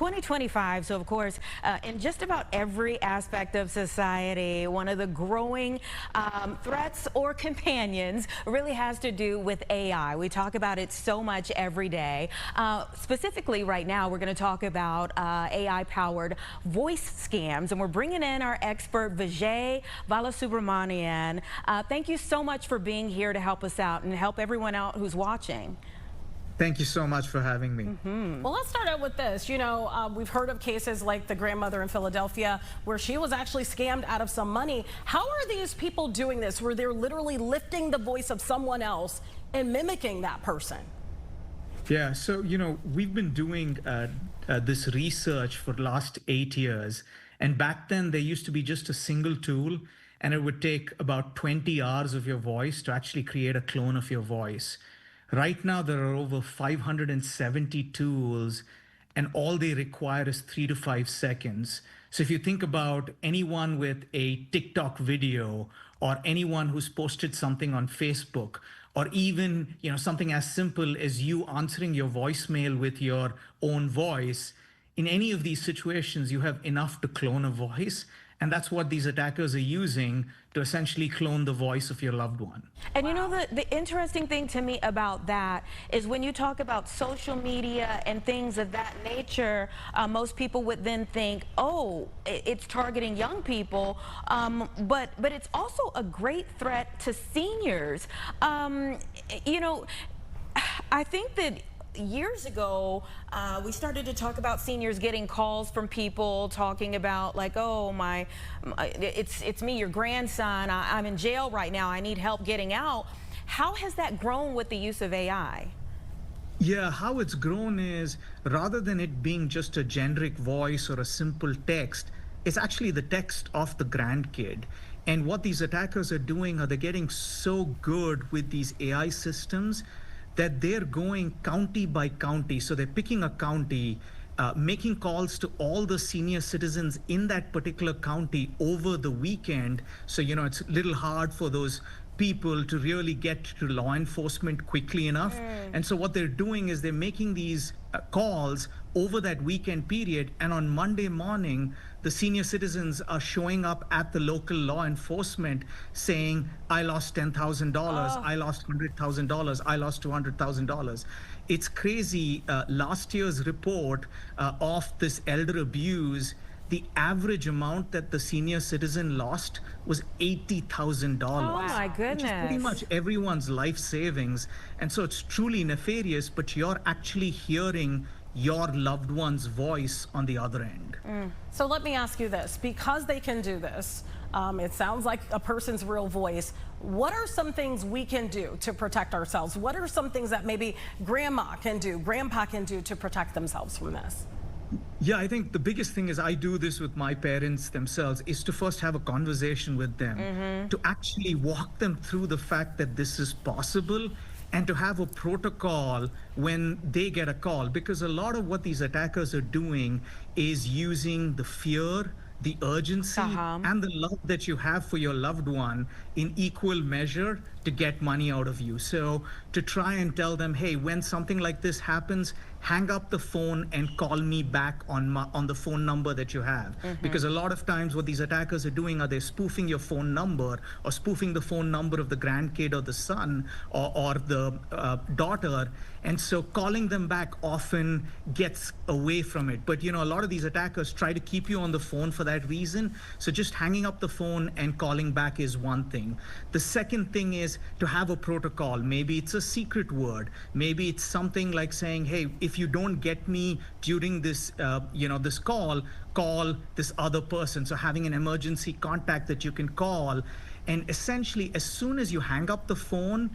2025, so of course, in just about every aspect of society, one of the growing threats or companions really has to do with AI. We talk about it so much every day. Specifically right now, we're going to talk about AI-powered voice scams, and we're bringing in our expert, Vijay Balasubramaniyan. Thank you so much for being here to help us out and help everyone out who's watching. Thank you so much for having me. Well, let's start out with this. You know, we've heard of cases like the grandmother in Philadelphia where she was actually scammed out of some money. How are these people doing this, where they're literally lifting the voice of someone else and mimicking that person? Yeah, so, you know, we've been doing this research for the last 8 years. And back then, there used to be just a single tool, and it would take about 20 hours of your voice to actually create a clone of your voice. Right now, there are over 570 tools, and all they require is 3 to 5 seconds. So if you think about anyone with a TikTok video, or anyone who's posted something on Facebook, or even, you know, something as simple as you answering your voicemail with your own voice, in any of these situations, you have enough to clone a voice. And that's what these attackers are using to essentially clone the voice of your loved one. And you know, the interesting thing to me about that is when you talk about social media and things of that nature, most people would then think, oh, it's targeting young people, but it's also a great threat to seniors. You know, I think that years ago, we started to talk about seniors getting calls from people talking about, like, oh, it's me, your grandson, I'm in jail right now, I need help getting out. How has that grown with the use of AI? Yeah, how it's grown is, rather than it being just a generic voice or a simple text, it's actually the text of the grandkid. And what these attackers are doing are they're getting so good with these AI systems that they're going county by county. So they're picking a county, making calls to all the senior citizens in that particular county over the weekend. So, you know, it's a little hard for those people to really get to law enforcement quickly enough. And so what they're doing is they're making these calls over that weekend period, and on Monday morning, the senior citizens are showing up at the local law enforcement saying, I lost $10,000, I lost $100,000, I lost $200,000. It's crazy. Last year's report of this elder abuse, the average amount that the senior citizen lost was $80,000. Oh my goodness. Which is pretty much everyone's life savings. And so it's truly nefarious, but you're actually hearing your loved one's voice on the other end. So let me ask you this, because they can do this, it sounds like a person's real voice. What are some things we can do to protect ourselves? What are some things that maybe grandma can do, grandpa can do to protect themselves from this? Yeah, I think the biggest thing is, I do this with my parents themselves, is to first have a conversation with them, to actually walk them through the fact that this is possible, and to have a protocol when they get a call. Because a lot of what these attackers are doing is using the fear, the urgency, and the love that you have for your loved one in equal measure to get money out of you. So to try and tell them, hey, when something like this happens, hang up the phone and call me back on the phone number that you have. Because a lot of times what these attackers are doing are they're spoofing your phone number, or spoofing the phone number of the grandkid or the son or the daughter. And so calling them back often gets away from it. But, you know, a lot of these attackers try to keep you on the phone for that reason. So just hanging up the phone and calling back is one thing. The second thing is to have a protocol. Maybe it's a secret word. Maybe it's something like saying, hey, if you don't get me during this, this call this other person. So having an emergency contact that you can call. And essentially, as soon as you hang up the phone,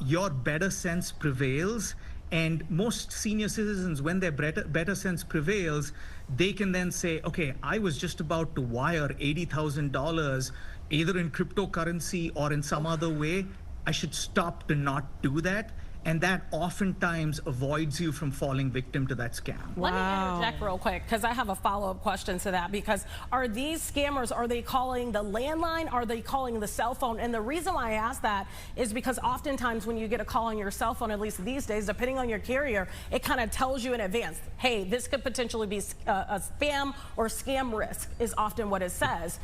your better sense prevails. And most senior citizens, when their better sense prevails, they can then say, okay, I was just about to wire $80,000, either in cryptocurrency or in some other way. I should stop to not do that. and that oftentimes avoids you from falling victim to that scam. Let me interject real quick because I have a follow-up question to that, because are these scammers, are they calling the landline? Are they calling the cell phone? And the reason why I ask that is because oftentimes when you get a call on your cell phone, at least these days, depending on your carrier, it kind of tells you in advance, hey, this could potentially be a spam or scam risk is often what it says.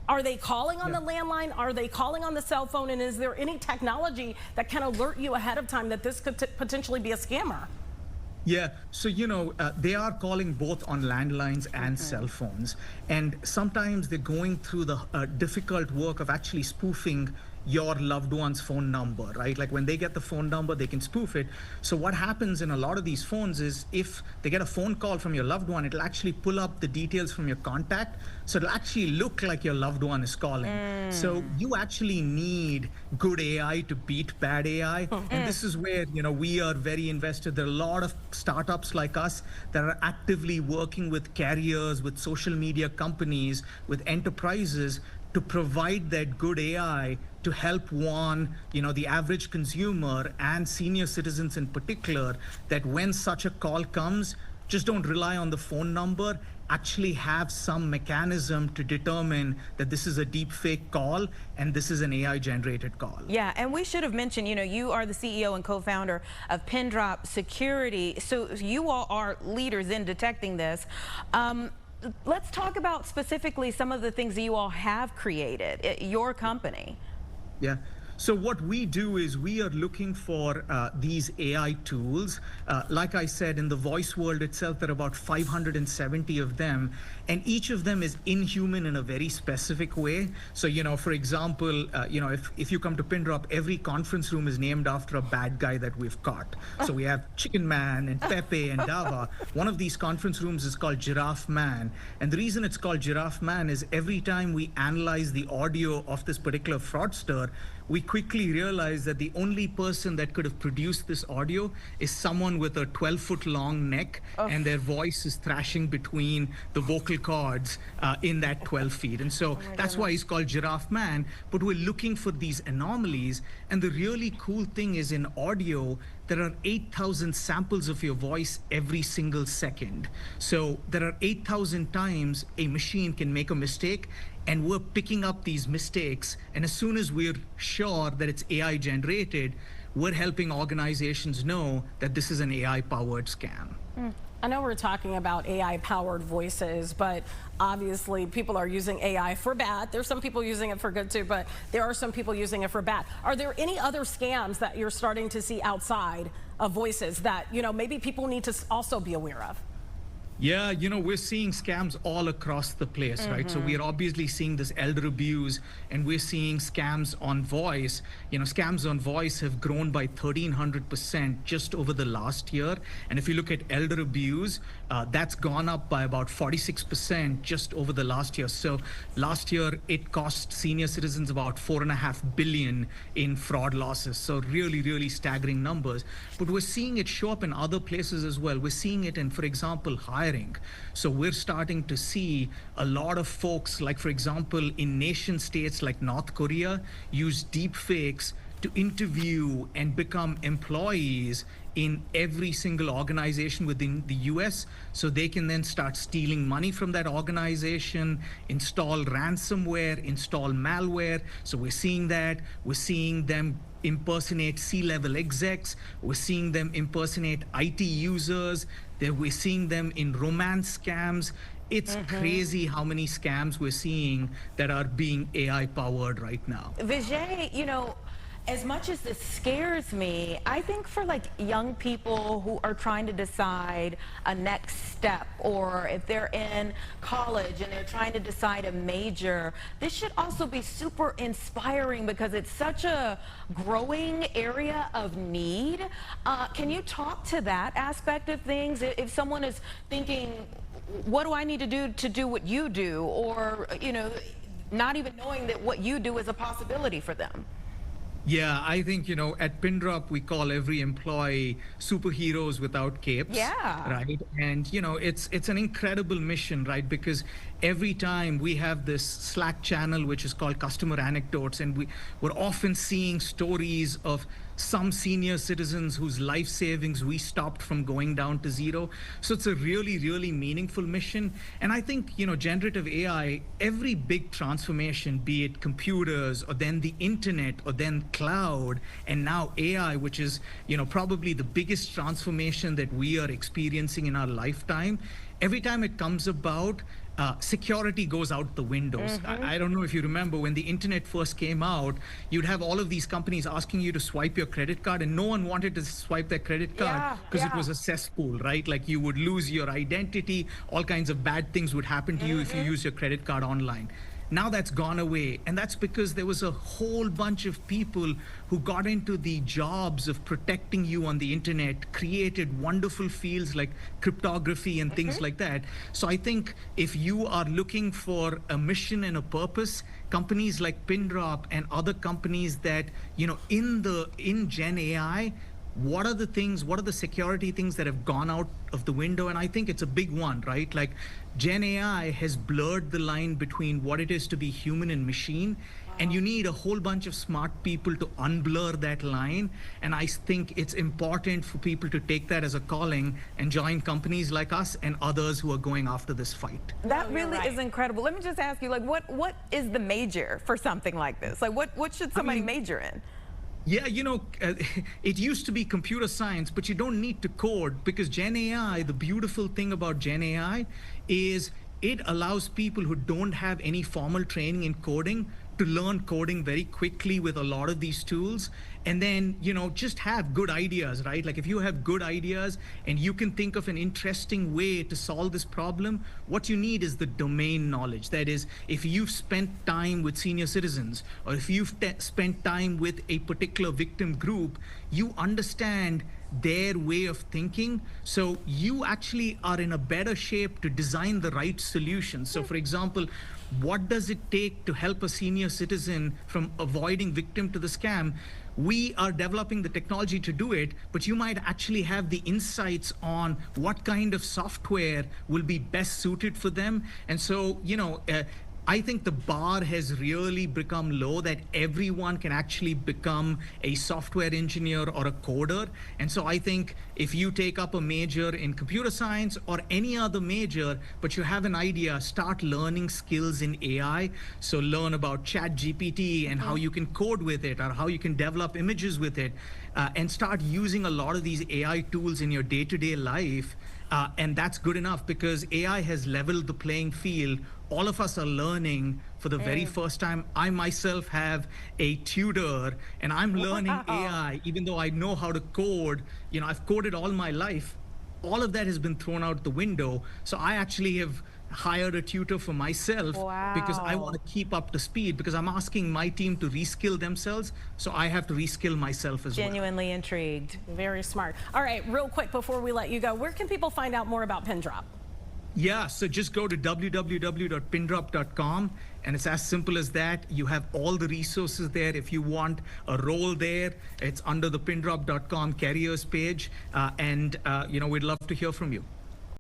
Are they calling on the landline? Are they calling on the cell phone? And is there any technology that can alert you ahead of time that this could potentially be a scammer? Yeah, so they are calling both on landlines and cell phones, and sometimes they're going through the difficult work of actually spoofing your loved one's phone number, right? Like when they get the phone number, they can spoof it. So what happens in a lot of these phones is if they get a phone call from your loved one, it'll actually pull up the details from your contact. So it'll actually look like your loved one is calling. So you actually need good AI to beat bad AI. And this is where, we are very invested. There are a lot of startups like us that are actively working with carriers, with social media companies, with enterprises to provide that good AI to help warn, the average consumer and senior citizens in particular, that when such a call comes, just don't rely on the phone number. Actually have some mechanism to determine that this is a deep fake call and this is an AI generated call. Yeah, and we should have mentioned, you are the CEO and co-founder of Pindrop Security. So you all are leaders in detecting this. Let's talk about specifically some of the things that you all have created at your company. Yeah. So what we do is we are looking for these AI tools. Like I said, in the voice world itself, there are about 570 of them, and each of them is inhuman in a very specific way. So, for example, if you come to Pindrop, every conference room is named after a bad guy that we've caught. So we have Chicken Man and Pepe and Dava. One of these conference rooms is called Giraffe Man. And the reason it's called Giraffe Man is every time we analyze the audio of this particular fraudster, we quickly realized that the only person that could have produced this audio is someone with a 12-foot long neck, and their voice is thrashing between the vocal cords in that 12 feet. And so that's why he's called Giraffe Man. But we're looking for these anomalies. And the really cool thing is in audio, there are 8,000 samples of your voice every single second. So there are 8,000 times a machine can make a mistake, and we're picking up these mistakes. And as soon as we're sure that it's AI generated, we're helping organizations know that this is an AI powered scam. I know we're talking about AI powered voices, but obviously people are using AI for bad. There's some people using it for good too, but there are some people using it for bad. Are there any other scams that you're starting to see outside of voices that, maybe people need to also be aware of? Yeah, we're seeing scams all across the place, right? So we are obviously seeing this elder abuse, and we're seeing scams on voice. Scams on voice have grown by 1,300% just over the last year. And if you look at elder abuse, that's gone up by about 46% just over the last year. So last year, it cost senior citizens about $4.5 billion in fraud losses. So really, really staggering numbers. But we're seeing it show up in other places as well. We're seeing it in, for example, hiring. So we're starting to see a lot of folks, like, for example, in nation states like North Korea, use deep fakes to interview and become employees in every single organization within the US, so they can then start stealing money from that organization, install ransomware, install malware. So we're seeing that. We're seeing them impersonate C-level execs. We're seeing them impersonate IT users. We're seeing them in romance scams. It's crazy how many scams we're seeing that are being AI powered right now. Vijay, as much as this scares me, I think for young people who are trying to decide a next step, or if they're in college and they're trying to decide a major, this should also be super inspiring because it's such a growing area of need. Can you talk to that aspect of things? If someone is thinking, what do I need to do what you do, or not even knowing that what you do is a possibility for them? Yeah, I think, at Pindrop, we call every employee superheroes without capes. Yeah. Right. And, it's an incredible mission, right? Because every time we have this Slack channel, which is called Customer Anecdotes, and we're often seeing stories of some senior citizens whose life savings we stopped from going down to zero. So it's a really, really meaningful mission. And I think, generative AI, every big transformation, be it computers or then the internet or then cloud and now AI, which is, probably the biggest transformation that we are experiencing in our lifetime, every time it comes about, security goes out the windows. I don't know if you remember when the internet first came out, you'd have all of these companies asking you to swipe your credit card, and no one wanted to swipe their credit card because it was a cesspool, right? Like you would lose your identity, all kinds of bad things would happen to you if you use your credit card online. Now that's gone away, and that's because there was a whole bunch of people who got into the jobs of protecting you on the internet, created wonderful fields like cryptography and things like that. So I think if you are looking for a mission and a purpose, companies like Pindrop and other companies that, in Gen AI, what are the security things that have gone out of the window? And I think it's a big one, right? Like Gen AI has blurred the line between what it is to be human and machine. And you need a whole bunch of smart people to unblur that line. And I think it's important for people to take that as a calling and join companies like us and others who are going after this fight. That really is incredible. Let me just ask you, like, what is the major for something like this? Like, what should somebody major in? Yeah, it used to be computer science, but you don't need to code, because Gen AI, the beautiful thing about Gen AI is it allows people who don't have any formal training in coding to learn coding very quickly with a lot of these tools. And then, just have good ideas, right? Like if you have good ideas and you can think of an interesting way to solve this problem, what you need is the domain knowledge. That is, if you've spent time with senior citizens, or if you've spent time with a particular victim group, you understand their way of thinking. So you actually are in a better shape to design the right solution. So for example, what does it take to help a senior citizen from avoiding victim to the scam? We are developing the technology to do it, but you might actually have the insights on what kind of software will be best suited for them. And so, I think the bar has really become low, that everyone can actually become a software engineer or a coder. And so I think if you take up a major in computer science or any other major, but you have an idea, start learning skills in AI. So learn about ChatGPT and how you can code with it, or how you can develop images with it, and start using a lot of these AI tools in your day-to-day life. And that's good enough, because AI has leveled the playing field. All of us are learning for the very first time. I myself have a tutor, and I'm learning AI, even though I know how to code. I've coded all my life. All of that has been thrown out the window. So I actually have hired a tutor for myself because I want to keep up to speed, because I'm asking my team to reskill themselves. So I have to reskill myself as well. Genuinely intrigued. Very smart. All right, real quick before we let you go, where can people find out more about Pindrop? Yeah, so just go to www.pindrop.com, and it's as simple as that. You have all the resources there. If you want a role there, it's under the pindrop.com careers page, and we'd love to hear from you.